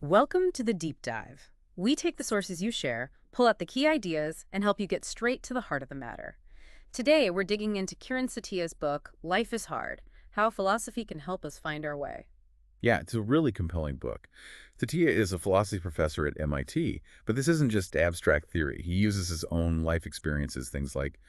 Welcome to the Deep Dive. We take the sources you share, pull out the key ideas, and help you get straight to the heart of the matter. Today, we're digging into Kieran Setiya's book, Life is Hard: How Philosophy Can Help Us Find Our Way. Yeah, it's a really compelling book. Satiya is a philosophy professor at MIT, but this isn't just abstract theory. He uses his own life experiences, things like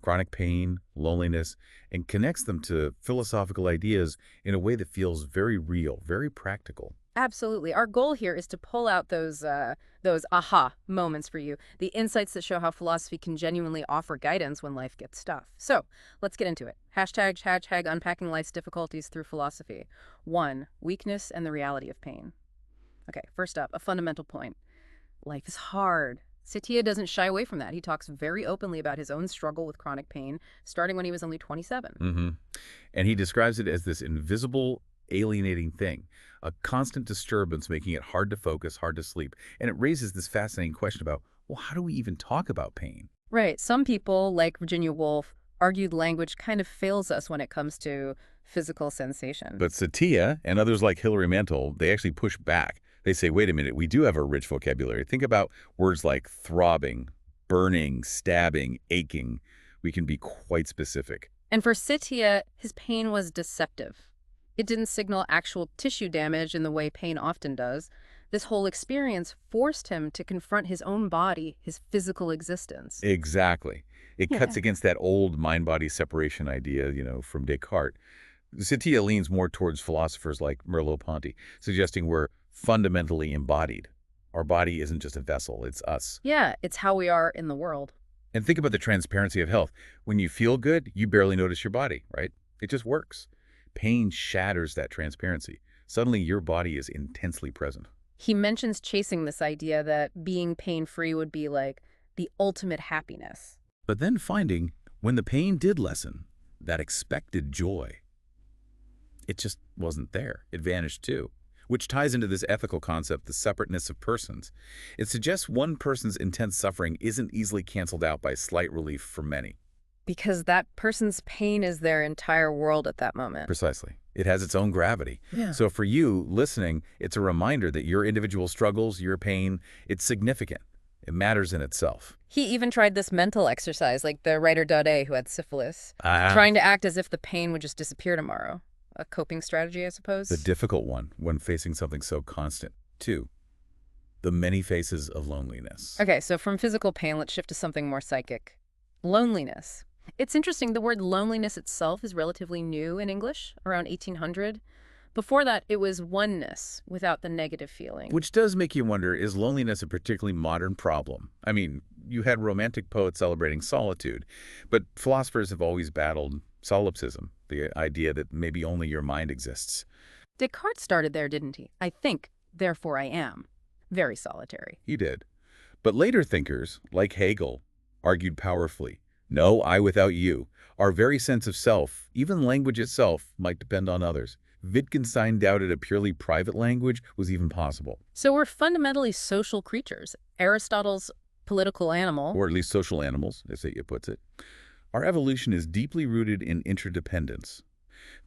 chronic pain, loneliness, and connects them to philosophical ideas in a way that feels very real, very practical. Absolutely. Our goal here is to pull out those aha moments for you, the insights that show how philosophy can genuinely offer guidance when life gets tough. So let's get into it. Hashtag unpacking life's difficulties through philosophy. 1. Weakness and the reality of pain. Okay, first up, a fundamental point. Life is hard. Setiya doesn't shy away from that. He talks very openly about his own struggle with chronic pain, starting when he was only 27. hmm And he describes it as this invisible, alienating thing, a constant disturbance making it hard to focus, hard to sleep. And it raises this fascinating question about, well, how do we even talk about pain? Right. Some people, like Virginia Woolf, argued language kind of fails us when it comes to physical sensation. But Satya and others like Hilary Mantel, they actually push back. They say, wait a minute, we do have a rich vocabulary. Think about words like throbbing, burning, stabbing, aching. We can be quite specific. And for Setiya, his pain was deceptive. It didn't signal actual tissue damage in the way pain often does. This whole experience forced him to confront his own body, his physical existence. Exactly. It Yeah. cuts against that old mind-body separation idea, from Descartes. Satya leans more towards philosophers like Merleau-Ponty, suggesting we're fundamentally embodied. Our body isn't just a vessel, it's us. Yeah, it's how we are in the world. And think about the transparency of health. When you feel good, you barely notice your body, right? It just works. Pain shatters that transparency. Suddenly, your body is intensely present. He mentions chasing this idea that being pain-free would be like the ultimate happiness. But then finding, when the pain did lessen, that expected joy, it just wasn't there. It vanished too, which ties into this ethical concept, the separateness of persons. It suggests one person's intense suffering isn't easily canceled out by slight relief for many. Because that person's pain is their entire world at that moment. Precisely. It has its own gravity. Yeah. So for you, listening, it's a reminder that your individual struggles, your pain, it's significant. It matters in itself. He even tried this mental exercise, like the writer Daudet who had syphilis, Ah, trying to act as if the pain would just disappear tomorrow. A coping strategy, I suppose. the difficult one when facing something so constant. 2. The many faces of loneliness. Okay, so from physical pain, let's shift to something more psychic. Loneliness. It's interesting, the word loneliness itself is relatively new in English, around 1800. Before that, it was oneness without the negative feeling. Which does make you wonder, is loneliness a particularly modern problem? I mean, you had romantic poets celebrating solitude, but philosophers have always battled solipsism, the idea that maybe only your mind exists. Descartes started there, didn't he? I think, therefore I am. Very solitary. He did. But later thinkers, like Hegel, argued powerfully, no, I without you. Our very sense of self, even language itself, might depend on others. Wittgenstein doubted a purely private language was even possible, So we're fundamentally social creatures. Aristotle's political animal. or at least social animals, as Setiya puts it. Our evolution is deeply rooted in interdependence.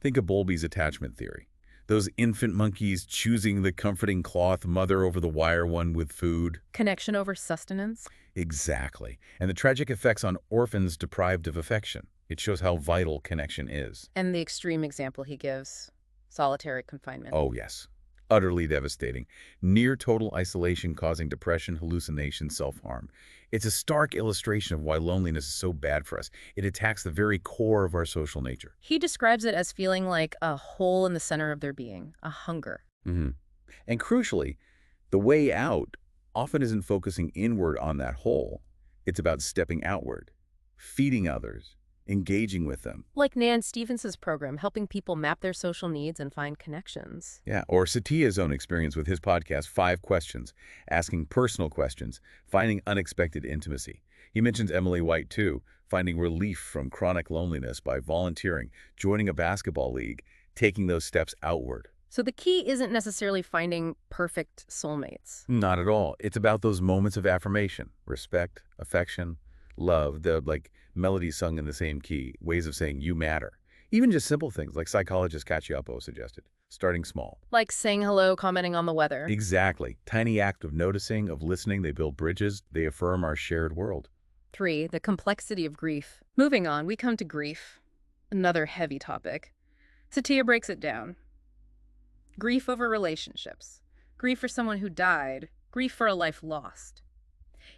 Think of Bowlby's attachment theory. Those infant monkeys choosing the comforting cloth mother over the wire one with food. Connection over sustenance. Exactly. And the tragic effects on orphans deprived of affection. It shows how vital connection is. And the extreme example he gives, solitary confinement. Oh, yes. Utterly devastating. Near total isolation causing depression, hallucination, self-harm. It's a stark illustration of why loneliness is so bad for us. It attacks the very core of our social nature. He describes it as feeling like a hole in the center of their being, a hunger. hmm And crucially, the way out often isn't focusing inward on that hole. It's about stepping outward, feeding others, engaging with them. Like Nan Stevens's program, helping people map their social needs and find connections. Yeah, or Satiya's own experience with his podcast, 5 Questions, asking personal questions, finding unexpected intimacy. He mentions Emily White, too, finding relief from chronic loneliness by volunteering, joining a basketball league, taking those steps outward. So the key isn't necessarily finding perfect soulmates. Not at all. It's about those moments of affirmation, respect, affection, love, the melodies sung in the same key, ways of saying you matter. Even just simple things like psychologist Cacioppo suggested. starting small. Like saying hello, commenting on the weather. Exactly. Tiny act of noticing, of listening, they build bridges, they affirm our shared world. 3, the complexity of grief. Moving on, we come to grief. Another heavy topic. Setiya breaks it down. Grief over relationships. Grief for someone who died. Grief for a life lost.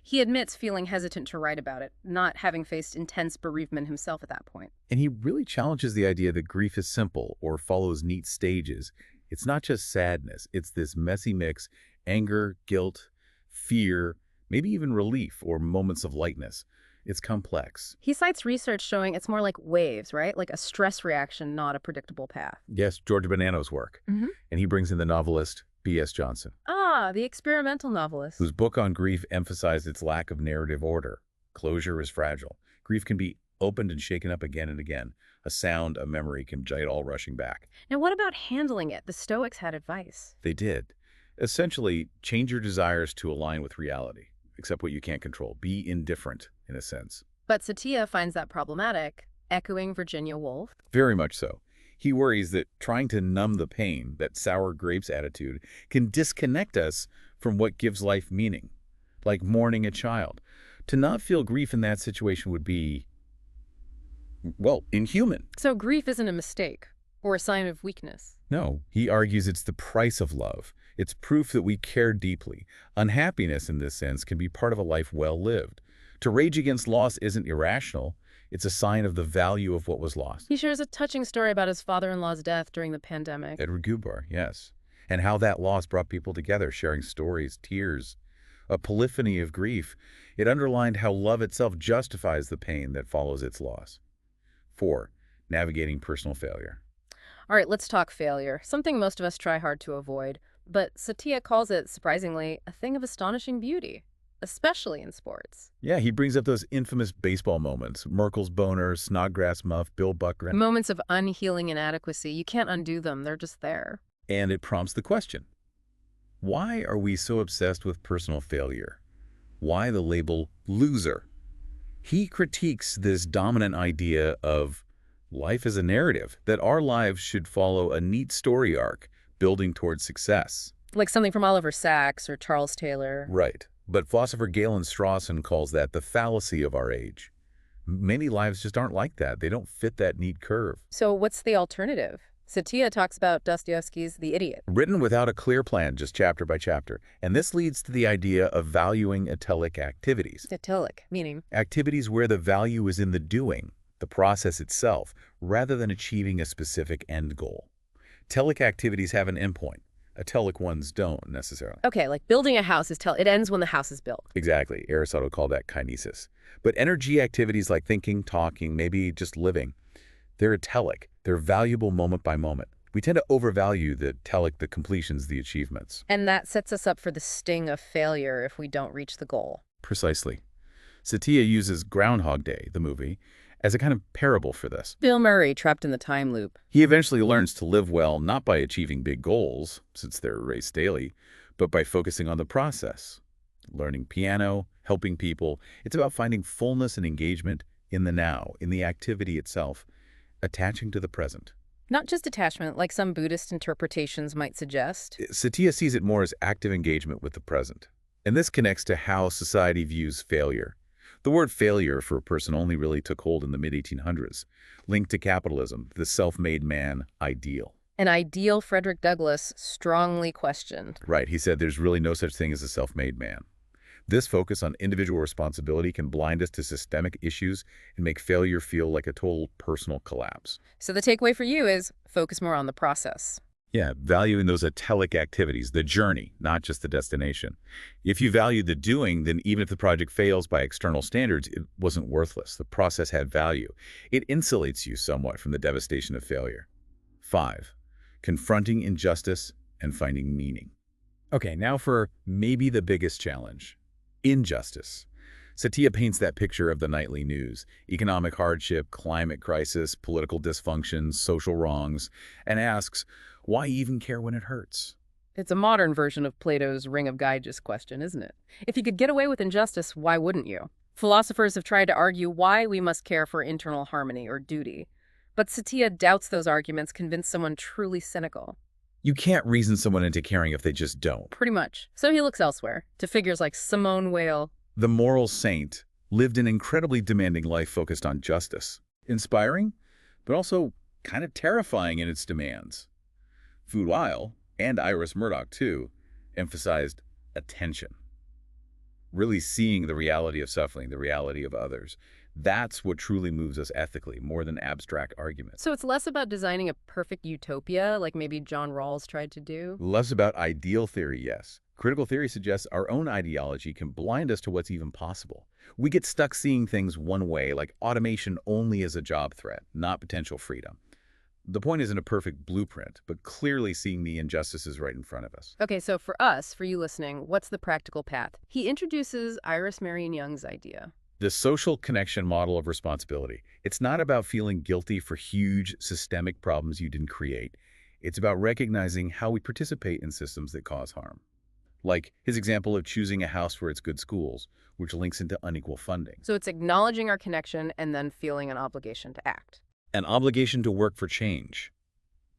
He admits feeling hesitant to write about it, not having faced intense bereavement himself at that point. And he really challenges the idea that grief is simple or follows neat stages. It's not just sadness, it's this messy mix: anger, guilt, fear, maybe even relief or moments of lightness. It's complex. He cites research showing it's more like waves, right? Like a stress reaction, not a predictable path. Yes, George Bonanno's work. Mm-hmm. And he brings in the novelist B.S. Johnson, Ah, the experimental novelist. whose book on grief emphasized its lack of narrative order. Closure is fragile. Grief can be opened and shaken up again and again. A sound, a memory can it all rushing back. Now, what about handling it? The Stoics had advice. They did. Essentially, change your desires to align with reality. Accept what you can't control. Be indifferent, in a sense. But Setiya finds that problematic, echoing Virginia Woolf. Very much so. He worries that trying to numb the pain, that sour grapes attitude, can disconnect us from what gives life meaning, like mourning a child. To not feel grief in that situation would be, well, inhuman. So grief isn't a mistake or a sign of weakness. No, he argues it's the price of love. It's proof that we care deeply. Unhappiness, in this sense, can be part of a life well lived. To rage against loss isn't irrational. It's a sign of the value of what was lost. He shares a touching story about his father-in-law's death during the pandemic. Edward Gubar, yes. And how that loss brought people together, sharing stories, tears, a polyphony of grief. It underlined how love itself justifies the pain that follows its loss. 4. Navigating personal failure. All right, let's talk failure, something most of us try hard to avoid. But Setiya calls it, surprisingly, a thing of astonishing beauty, especially in sports. Yeah, he brings up those infamous baseball moments. Merkel's boner, Snodgrass muff, Bill Buckner. Moments of unhealing inadequacy. You can't undo them. They're just there. And it prompts the question, why are we so obsessed with personal failure? Why the label loser? He critiques this dominant idea of life as a narrative, that our lives should follow a neat story arc, building towards success. Like something from Oliver Sacks or Charles Taylor. Right. But philosopher Galen Strawson calls that the fallacy of our age. Many lives just aren't like that. They don't fit that neat curve. So what's the alternative? Setiya talks about Dostoevsky's The Idiot. Written without a clear plan, just chapter by chapter. And this leads to the idea of valuing atelic activities. Atelic, meaning? Activities where the value is in the doing, the process itself, rather than achieving a specific end goal. Telic activities have an endpoint. Atelic ones don't, necessarily. Okay, like building a house it ends when the house is built. Exactly. Aristotle called that kinesis. But energy activities like thinking, talking, maybe just living, they're atelic. They're valuable moment by moment. We tend to overvalue the telic, the completions, the achievements. And that sets us up for the sting of failure if we don't reach the goal. Precisely. Setiya uses Groundhog Day, the movie, as a kind of parable for this. Bill Murray, trapped in the time loop. He eventually learns to live well not by achieving big goals, since they're raced daily, but by focusing on the process. Learning piano, helping people. It's about finding fullness and engagement in the now, in the activity itself, attaching to the present. Not just attachment, like some Buddhist interpretations might suggest. Setiya sees it more as active engagement with the present. And this connects to how society views failure. The word failure for a person only really took hold in the mid-1800s, linked to capitalism, the self-made man ideal. An ideal Frederick Douglass strongly questioned. Right, he said there's really no such thing as a self-made man. This focus on individual responsibility can blind us to systemic issues and make failure feel like a total personal collapse. So the takeaway for you is focus more on the process. Yeah, valuing those atelic activities, the journey, not just the destination. If you value the doing, then even if the project fails by external standards, it wasn't worthless. The process had value. It insulates you somewhat from the devastation of failure. 5. Confronting injustice and finding meaning. Okay, now for maybe the biggest challenge. Injustice. Setiya paints that picture of the nightly news, economic hardship, climate crisis, political dysfunction, social wrongs, and asks, why even care when it hurts? It's a modern version of Plato's Ring of Gyges question, isn't it? If you could get away with injustice, why wouldn't you? Philosophers have tried to argue why we must care for internal harmony or duty. But Setiya doubts those arguments convince someone truly cynical. You can't reason someone into caring if they just don't. Pretty much. So he looks elsewhere, to figures like Simone Weil. The moral saint lived an incredibly demanding life focused on justice. Inspiring, but also kind of terrifying in its demands. Weil, and Iris Murdoch too, emphasized attention. Really seeing the reality of suffering, the reality of others. That's what truly moves us ethically, more than abstract arguments. So it's less about designing a perfect utopia, like maybe John Rawls tried to do? Less about ideal theory, yes. Critical theory suggests our own ideology can blind us to what's even possible. We get stuck seeing things one way, like automation only as a job threat, not potential freedom. The point isn't a perfect blueprint, but clearly seeing the injustices right in front of us. Okay, so for us, for you listening, what's the practical path? He introduces Iris Marion Young's idea. The social connection model of responsibility. It's not about feeling guilty for huge systemic problems you didn't create. It's about recognizing how we participate in systems that cause harm. Like his example of choosing a house for its good schools, which links into unequal funding. So it's acknowledging our connection and then feeling an obligation to act. An obligation to work for change.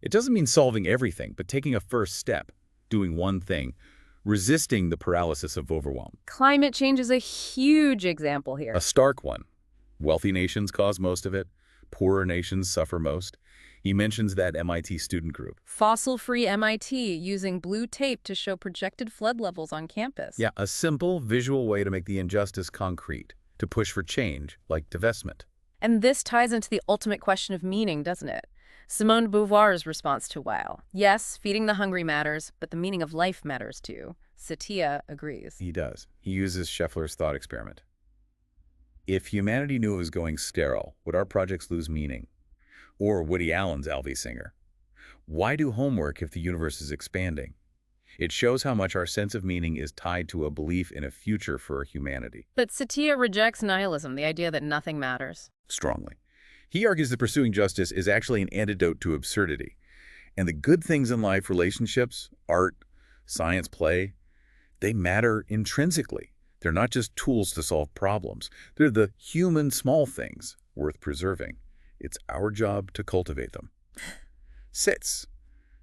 It doesn't mean solving everything, but taking a first step, doing one thing, resisting the paralysis of overwhelm. Climate change is a huge example here. A stark one. Wealthy nations cause most of it. Poorer nations suffer most. He mentions that MIT student group. Fossil-free MIT using blue tape to show projected flood levels on campus. Yeah, a simple, visual way to make the injustice concrete, to push for change, like divestment. And this ties into the ultimate question of meaning, doesn't it? Simone Beauvoir's response to Weil. Yes, feeding the hungry matters, but the meaning of life matters too. Setiya agrees. He does. He uses Scheffler's thought experiment. If humanity knew it was going sterile, would our projects lose meaning? Or Woody Allen's Alvy Singer. Why do homework if the universe is expanding? It shows how much our sense of meaning is tied to a belief in a future for humanity. But Setiya rejects nihilism, the idea that nothing matters. Strongly. He argues that pursuing justice is actually an antidote to absurdity. And the good things in life, relationships, art, science, play, they matter intrinsically. They're not just tools to solve problems. They're the human small things worth preserving. It's our job to cultivate them. 6.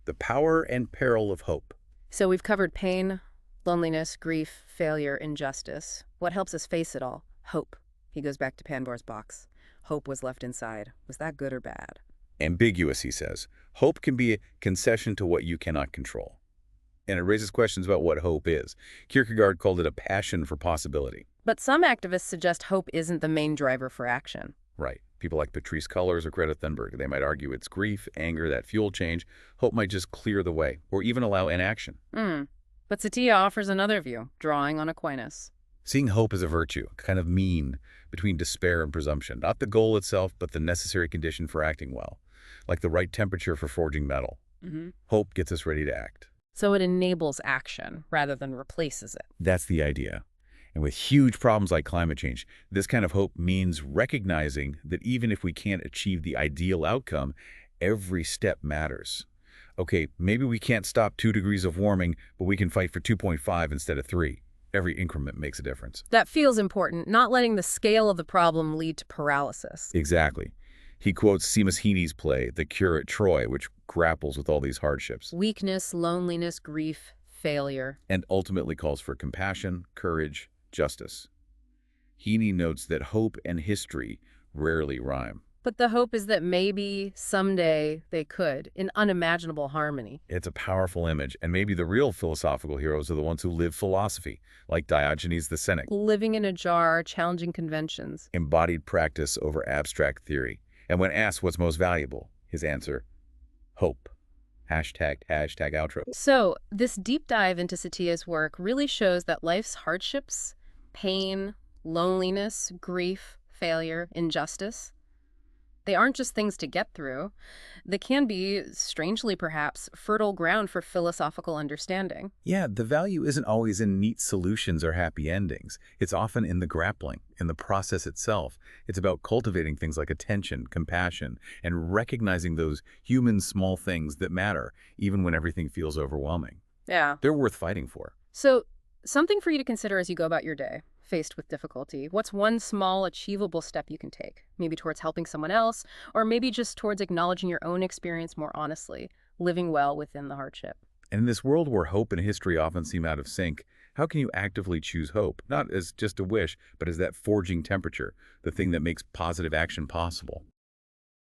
The power and peril of hope. So we've covered pain, loneliness, grief, failure, injustice. What helps us face it all? Hope. He goes back to Pandora's box. Hope was left inside. Was that good or bad? Ambiguous, he says. Hope can be a concession to what you cannot control. And it raises questions about what hope is. Kierkegaard called it a passion for possibility. But some activists suggest hope isn't the main driver for action. Right. People like Patrice Cullors or Greta Thunberg, they might argue it's grief, anger, that fuel change. Hope might just clear the way, or even allow inaction. But Setiya offers another view, drawing on Aquinas. Seeing hope as a virtue, kind of mean between despair and presumption. Not the goal itself, but the necessary condition for acting well. Like the right temperature for forging metal. Hope gets us ready to act. So it enables action rather than replaces it. That's the idea. And with huge problems like climate change, this kind of hope means recognizing that even if we can't achieve the ideal outcome, every step matters. Okay, maybe we can't stop 2 degrees of warming, but we can fight for 2.5 instead of 3. Every increment makes a difference. That feels important, not letting the scale of the problem lead to paralysis. Exactly. He quotes Seamus Heaney's play, The Cure at Troy, which grapples with all these hardships. Weakness, loneliness, grief, failure. And ultimately calls for compassion, courage, justice. Heaney notes that hope and history rarely rhyme. But the hope is that maybe someday they could, in unimaginable harmony. It's a powerful image, and maybe the real philosophical heroes are the ones who live philosophy, like Diogenes the Cynic. Living in a jar, challenging conventions. Embodied practice over abstract theory. And when asked what's most valuable, his answer, hope. Hashtag outro. So this deep dive into Setiya's work really shows that life's hardships, pain, loneliness, grief, failure, injustice, they aren't just things to get through. They can be, strangely perhaps, fertile ground for philosophical understanding. Yeah, the value isn't always in neat solutions or happy endings. It's often in the grappling, in the process itself. It's about cultivating things like attention, compassion, and recognizing those human small things that matter, even when everything feels overwhelming. Yeah. They're worth fighting for. So, something for you to consider as you go about your day, faced with difficulty. What's one small, achievable step you can take? Maybe towards helping someone else, or maybe just towards acknowledging your own experience more honestly. living well within the hardship. And in this world where hope and history often seem out of sync, how can you actively choose hope? Not as just a wish, but as that forging temperature, the thing that makes positive action possible.